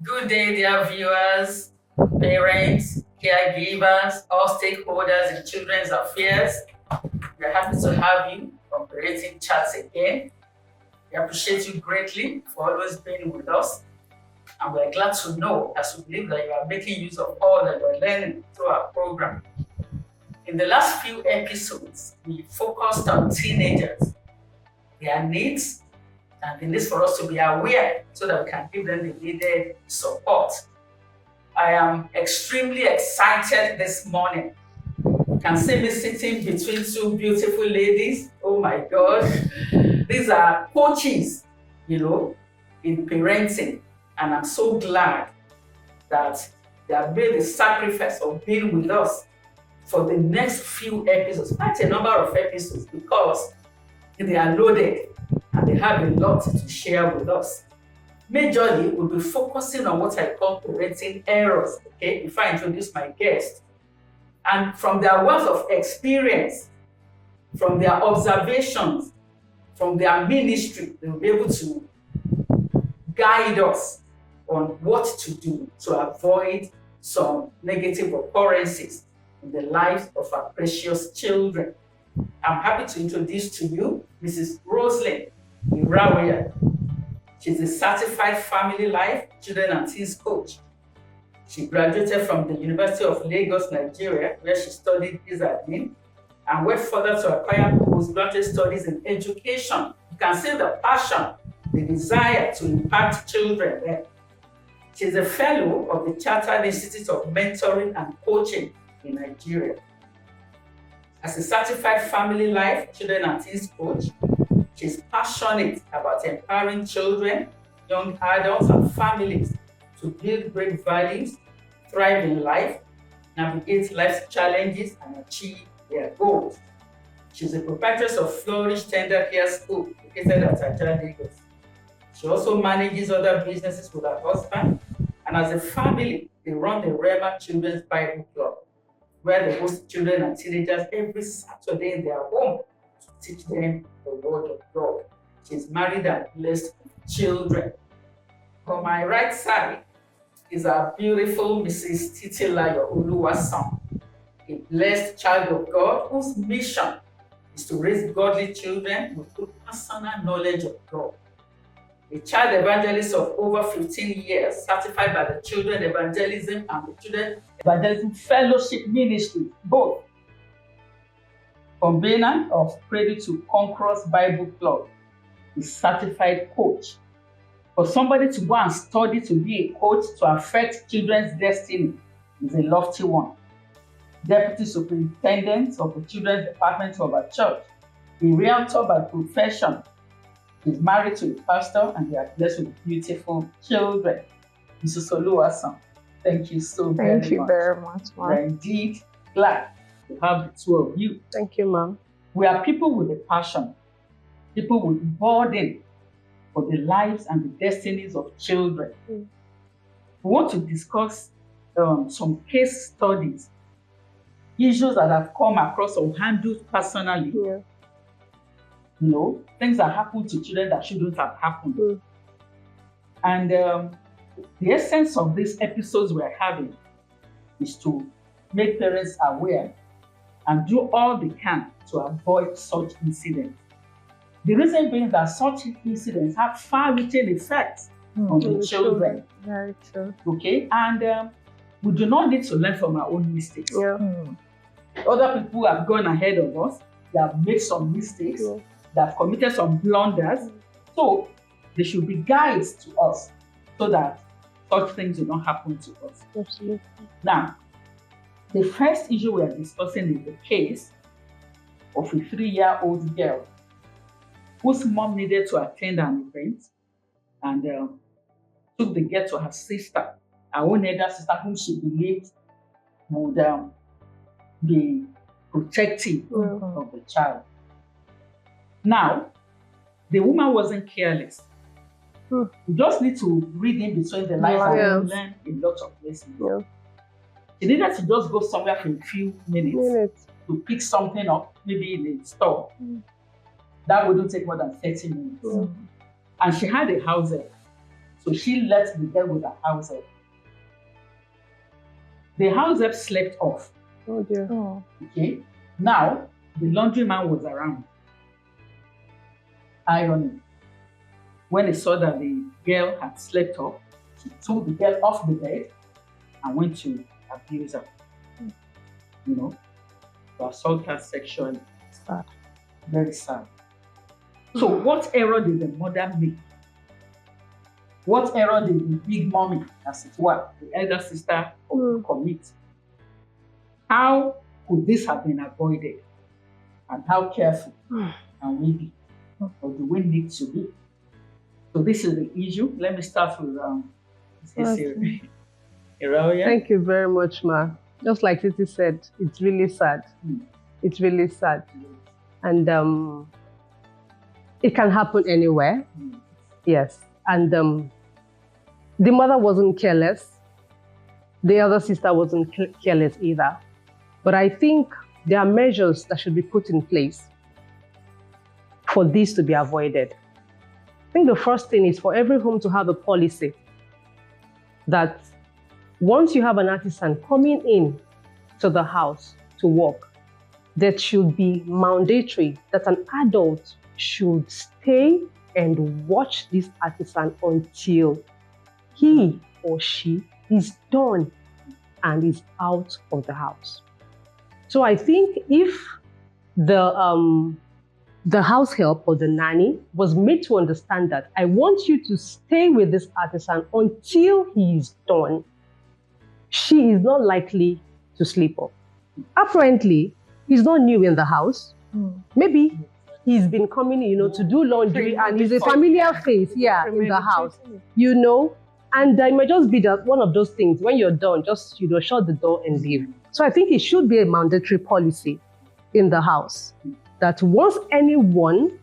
Good day, dear viewers, parents, caregivers, all stakeholders in children's affairs. We're happy to have you on Parenting Chats again. We appreciate you greatly for always being with us. And we're glad to know, as we believe that you are making use of all that you're learning through our program. In the last few episodes, we focused on teenagers, their needs, and the need for us to be aware so that we can give them the needed support. I am extremely excited this morning. You can see me sitting between two beautiful ladies. Oh my God. These are coaches, in parenting. And I'm so glad that they have made the sacrifice of being with us for the next few episodes, quite a number of episodes, because they are loaded and they have a lot to share with us. Majorly, we'll be focusing on what I call parenting errors, okay, before I introduce my guest. And from their wealth of experience, from their observations, from their ministry, they'll be able to guide us on what to do to avoid some negative occurrences in the lives of our precious children. I'm happy to introduce to you Mrs. Roslyn Irawia. She's a certified family life, children and teens coach. She graduated from the University of Lagos, Nigeria, where she studied admin and went further to acquire postgraduate studies in education. You can see the passion, the desire to impact children there. She's a fellow of the Chartered Institute of Mentoring and Coaching in Nigeria. As a certified family life, children and teens coach, she's passionate about empowering children, young adults, and families to build great values, thrive in life, navigate life's challenges, and achieve their goals. She's a proprietress of Flourish Tender Care School, located at Ajah, Lagos. She also manages other businesses with her husband, and as a family, they run the Rema Children's Bible Club, where they host children and teenagers every Saturday in their home to teach them the word of God. She's married and blessed with children. On my right side is our beautiful Mrs. Titilayo Oluwasan, a blessed child of God whose mission is to raise godly children with good personal knowledge of God. A child evangelist of over 15 years, certified by the Children Evangelism and the Children Evangelism Fellowship Ministry, both. Convener of Cradle to Conquerors Bible Club, a certified coach. For somebody to go and study to be a coach to affect children's destiny is a lofty one. Deputy Superintendent of the Children's Department of our church, a realtor by profession. She's married to a pastor and they are blessed with beautiful children. Mrs. Oluwasan, thank you so very much. Thank you very much, Mom. We're indeed glad to have the two of you. Thank you, Mom. We are people with a passion, people with burden for the lives and the destinies of children. We want to discuss some case studies, issues that have come across or handled personally. Yeah. Things that happen to children that shouldn't have happened. And the essence of these episodes we're having is to make parents aware and do all they can to avoid such incidents. The reason being that such incidents have far-reaching effects on the children. Very true. Okay, and we do not need to learn from our own mistakes. Yeah. Other people have gone ahead of us, they have made some mistakes, they have committed some blunders. So they should be guides to us so that such things do not happen to us. Absolutely. Now, the first issue we are discussing is the case of a 3-year-old girl whose mom needed to attend an event and took the girl to her sister, her own elder sister, whom she believed would be protective of the child. Now, the woman wasn't careless. You just need to read in between the lines and learn a lot of lessons. Yeah. She needed to just go somewhere for a few minutes to pick something up, maybe in a store. That wouldn't take more than 30 minutes. And she had a house help. So she left the girl with her house help. The house help slept off. Oh dear. Oh. Okay. Now the laundryman was around ironing. When he saw that the girl had slept off, he took the girl off the bed and went to abuse her. You know, to assault her sexually. Sad. Very sad. So what error did the mother make? What error did the big mommy, as it were, the elder sister, commit? How could this have been avoided? And how careful can we be? Or do we need to be? So this is the issue. Let me start with Iraoya. Thank you very much, Ma. Just like Titi said, it's really sad. It's really sad. And it can happen anywhere. Yes. And the mother wasn't careless. The other sister wasn't careless either. But I think there are measures that should be put in place for this to be avoided. I think the first thing is for every home to have a policy that once you have an artisan coming in to the house to work, that should be mandatory that an adult should stay and watch this artisan until he or she is done and is out of the house. So I think if the house help or the nanny was made to understand that I want you to stay with this artisan until he is done, she is not likely to sleep off. Apparently, he's not new in the house. Maybe he's been coming, to do laundry and he's a familiar face, in the house, And it might just be that one of those things, when you're done, just, shut the door and leave. So I think it should be a mandatory policy in the house that once anyone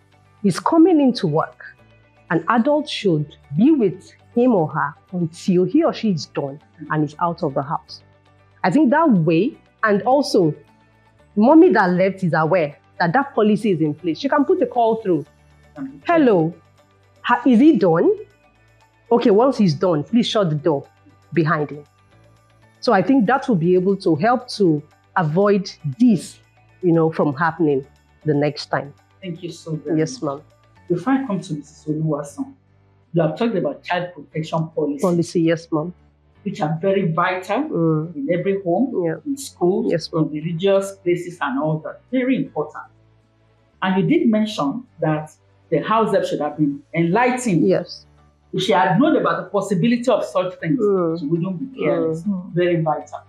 is coming into work, an adult should be with him or her until he or she is done and is out of the house. I think that way, and also, mommy that left is aware that that policy is in place. She can put a call through. Hello, is he done? Okay, once he's done, please shut the door behind him. So I think that will be able to help to avoid this, from happening the next time. Thank you so very much. Yes, ma'am. Before I come to Mrs. Oluwason, you have talked about child protection policy. Policy, yes, ma'am. Which are very vital in every home, in schools, in religious places and all that. Very important. And you did mention that the house help should have been enlightened. Yes. If she had known about the possibility of such things, she wouldn't be careless. Very vital.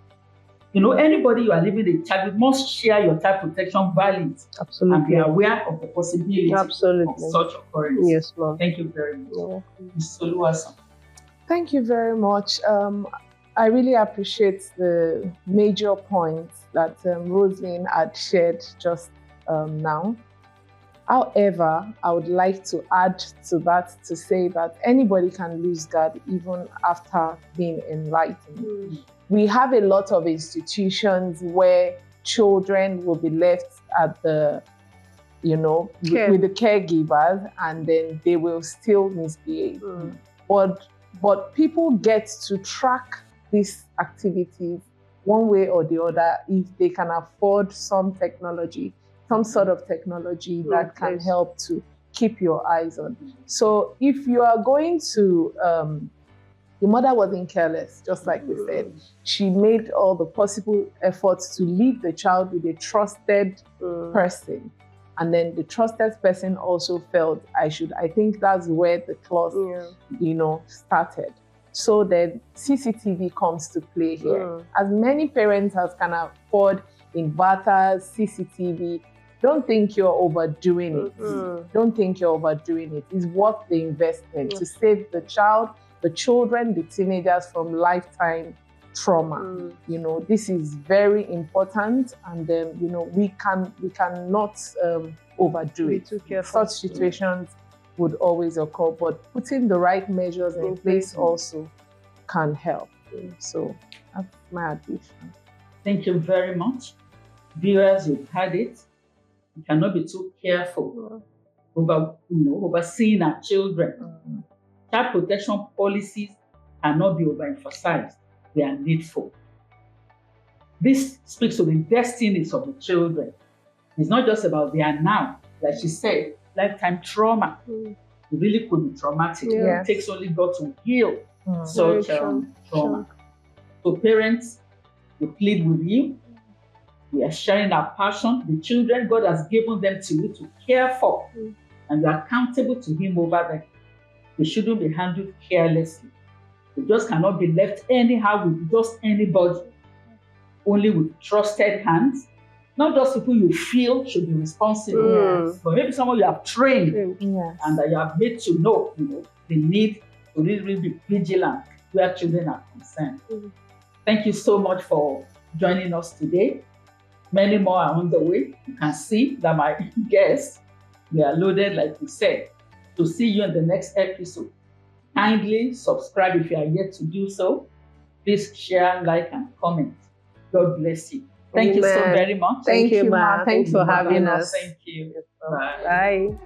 Anybody you are living a child with must share your child protection values. Absolutely. And be aware of the possibility of such occurrence. Yes, ma'am. Thank you very much. Ms. Oluwason. Thank you very much. I really appreciate the major points that Roslyn had shared just now. However, I would like to add to that to say that anybody can lose guard even after being enlightened. We have a lot of institutions where children will be left at the, with the caregivers, and then they will still misbehave. But people get to track these activities one way or the other if they can afford some sort of technology that can help to keep your eyes on. So if you are going to, the mother wasn't careless, just like we said. She made all the possible efforts to leave the child with a trusted person. And then the trusted person also felt I think that's where the clause, started. So then CCTV comes to play here. As many parents as can afford inverters, CCTV, don't think you're overdoing it. Don't think you're overdoing it. It's worth the investment to save the child, the children, the teenagers from lifetime trauma. This is very important, and we cannot overdo it. Such situations would always occur, but putting the right measures in place also can help. So that's my addition. Thank you very much. Viewers, you've had it. We cannot be too careful over overseeing our children. Child protection policies cannot be overemphasized. They are needful. This speaks to the destinies of the children. It's not just about their now. Like she said, lifetime trauma. It really could be traumatic. Yes. It takes only God to heal Very such true. trauma. So parents, we plead with you. We are sharing our passion. The children, God has given them to you to care for. And you are accountable to Him over them. They shouldn't be handled carelessly. They just cannot be left anyhow with just anybody. Only with trusted hands. Not just people you feel should be responsible, but maybe someone you have trained and that you have made to know, the need to really be vigilant where children are concerned. Thank you so much for joining us today. Many more are on the way. You can see that my guests, they are loaded, like we said. To see you in the next episode. Kindly subscribe if you are yet to do so. Please share, like, and comment. God bless you. Thank you so very much. Thank you, Ma. Thanks for having us. Thank you. Bye.